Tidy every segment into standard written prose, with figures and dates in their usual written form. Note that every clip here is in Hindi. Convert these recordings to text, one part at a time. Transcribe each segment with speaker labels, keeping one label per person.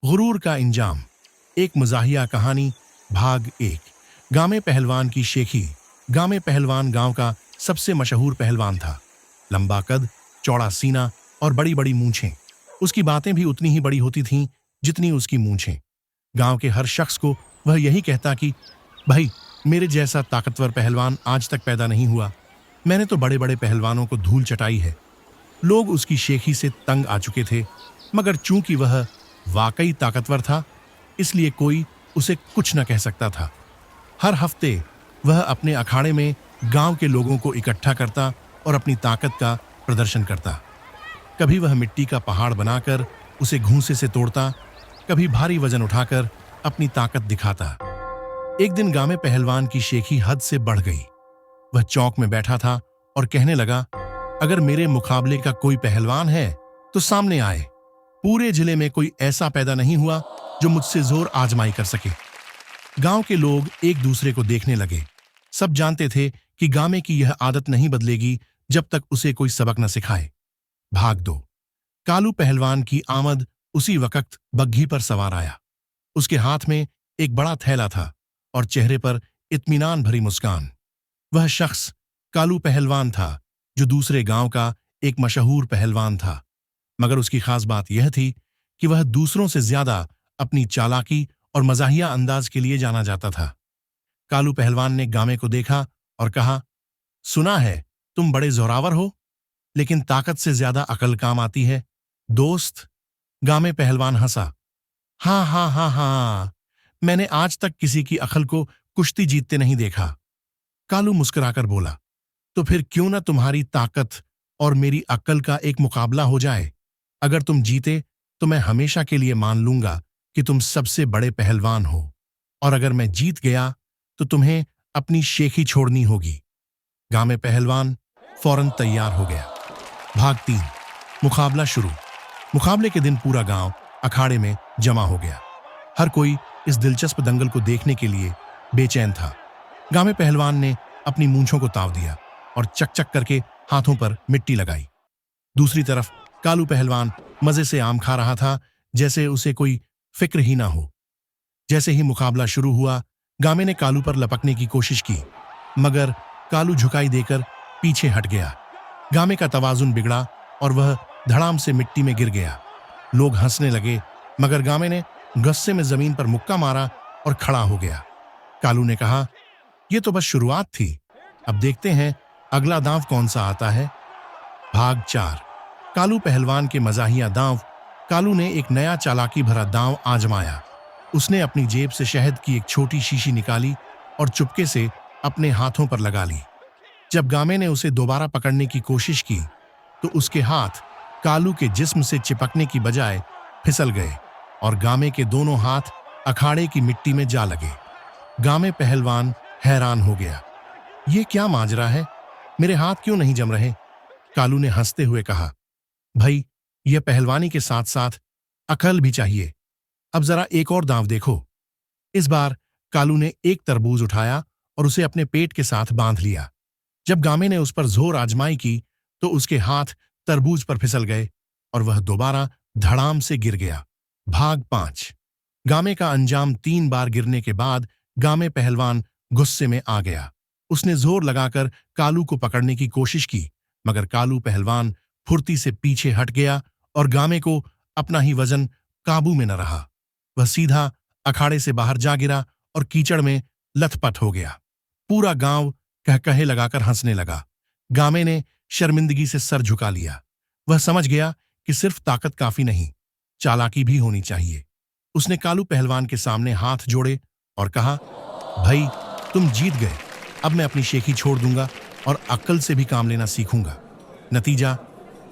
Speaker 1: गुरूर का इंजाम। एक मज़ाहिया कहानी भाग 1। गामे पहलवान की शेखी। गामे पहलवान गांव का सबसे मशहूर पहलवान था। लंबा कद, चौड़ा सीना और बड़ी बड़ी मूंछें। उसकी बातें भी उतनी ही बड़ी होती थीं जितनी उसकी मूंछें। गांव के हर शख्स को वह यही कहता कि भाई, मेरे जैसा ताकतवर पहलवान आज तक पैदा नहीं हुआ। मैंने तो बड़े बड़े पहलवानों को धूल चटाई है। लोग उसकी शेखी से तंग आ चुके थे, मगर चूंकि वह वाकई ताकतवर था, इसलिए कोई उसे कुछ न कह सकता था। हर हफ्ते वह अपने अखाड़े में गांव के लोगों को इकट्ठा करता और अपनी ताकत का प्रदर्शन करता। कभी वह मिट्टी का पहाड़ बनाकर उसे घूंसे से तोड़ता, कभी भारी वजन उठाकर अपनी ताकत दिखाता। एक दिन गामे पहलवान की शेखी हद से बढ़ गई। वह चौक में बैठा था और कहने लगा, अगर मेरे मुकाबले का कोई पहलवान है तो सामने आए। पूरे जिले में कोई ऐसा पैदा नहीं हुआ जो मुझसे जोर आजमाई कर सके। गांव के लोग एक दूसरे को देखने लगे। सब जानते थे कि गामे की यह आदत नहीं बदलेगी जब तक उसे कोई सबक न सिखाए। भाग 2। कालू पहलवान की आमद उसी वक्त बग्घी पर सवार आया। उसके हाथ में एक बड़ा थैला था और चेहरे पर इत्मीनान भरी मुस्कान। वह शख्स कालू पहलवान था, जो दूसरे गांव का एक मशहूर पहलवान था। मगर उसकी खास बात यह थी कि वह दूसरों से ज्यादा अपनी चालाकी और मज़ाहिया अंदाज के लिए जाना जाता था। कालू पहलवान ने गामे को देखा और कहा, सुना है तुम बड़े जोरावर हो, लेकिन ताकत से ज्यादा अकल काम आती है दोस्त। गामे पहलवान हंसा। हाँ हाँ हाँ हाँ, मैंने आज तक किसी की अकल को कुश्ती जीतते नहीं देखा। कालू मुस्कुराकर बोला, तो फिर क्यों ना तुम्हारी ताकत और मेरी अक्ल का एक मुकाबला हो जाए। अगर तुम जीते तो मैं हमेशा के लिए मान लूंगा कि तुम सबसे बड़े पहलवान हो, और अगर मैं जीत गया तो तुम्हें अपनी शेखी छोड़नी होगी। गामे पहलवान फौरन तैयार हो गया। भाग 3। मुकाबला शुरू। मुकाबले के दिन पूरा गांव अखाड़े में जमा हो गया। हर कोई इस दिलचस्प दंगल को देखने के लिए बेचैन था। गामे पहलवान ने अपनी मूंछों को ताव दिया और चक चक करके हाथों पर मिट्टी लगाई। दूसरी तरफ कालू पहलवान मजे से आम खा रहा था, जैसे उसे कोई फिक्र ही ना हो। जैसे ही मुकाबला शुरू हुआ, गामे ने कालू पर लपकने की कोशिश की, मगर कालू झुकाई देकर पीछे हट गया। गामे का तवाजुन बिगड़ा और वह धड़ाम से मिट्टी में गिर गया। लोग हंसने लगे, मगर गामे ने गुस्से में जमीन पर मुक्का मारा और खड़ा हो गया। कालू ने कहा, यह तो बस शुरुआत थी, अब देखते हैं अगला दांव कौन सा आता है। भाग 4। कालू पहलवान के मज़ाहिया दांव। कालू ने एक नया चालाकी भरा दांव आजमाया। उसने अपनी जेब से शहद की एक छोटी शीशी निकाली और चुपके से अपने हाथों पर लगा ली। जब गामे ने उसे दोबारा पकड़ने की कोशिश की तो उसके हाथ कालू के जिस्म से चिपकने की बजाय फिसल गए और गामे के दोनों हाथ अखाड़े की मिट्टी में जा लगे। गामे पहलवान हैरान हो गया। ये क्या माजरा है, मेरे हाथ क्यों नहीं जम रहे। कालू ने हंसते हुए कहा, भाई, यह पहलवानी के साथ साथ अकल भी चाहिए। अब जरा एक और दांव देखो। इस बार कालू ने एक तरबूज उठाया और उसे अपने पेट के साथ बांध लिया। जब गामे ने उस पर जोर आजमाई की तो उसके हाथ तरबूज पर फिसल गए और वह दोबारा धड़ाम से गिर गया। भाग 5। गामे का अंजाम 3 बार गिरने के बाद गामे पहलवान गुस्से में आ गया। उसने जोर लगाकर कालू को पकड़ने की कोशिश की, मगर कालू पहलवान फुर्ती से पीछे हट गया और गामे को अपना ही वजन काबू में न रहा। वह सीधा अखाड़े से बाहर जा गिरा और कीचड़ में लथपथ हो गया। पूरा गांव कहकहे लगाकर हंसने लगा। गामे ने शर्मिंदगी से सर झुका लिया। वह समझ गया कि सिर्फ ताकत काफी नहीं, चालाकी भी होनी चाहिए। उसने कालू पहलवान के सामने हाथ जोड़े और कहा, भाई, तुम जीत गए। अब मैं अपनी शेखी छोड़ दूंगा और अक्ल से भी काम लेना सीखूंगा। नतीजा,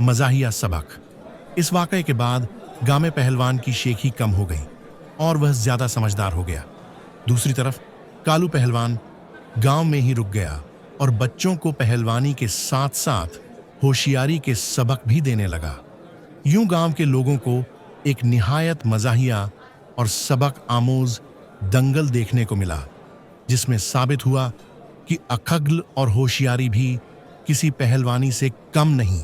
Speaker 1: मज़ाहिया सबक। इस वाकये के बाद गामे पहलवान की शेखी कम हो गई और वह ज्यादा समझदार हो गया। दूसरी तरफ कालू पहलवान गांव में ही रुक गया और बच्चों को पहलवानी के साथ साथ होशियारी के सबक भी देने लगा। यूं गांव के लोगों को एक निहायत मज़ाहिया और सबक आमोज दंगल देखने को मिला, जिसमें साबित हुआ कि अक्ल और होशियारी भी किसी पहलवानी से कम नहीं।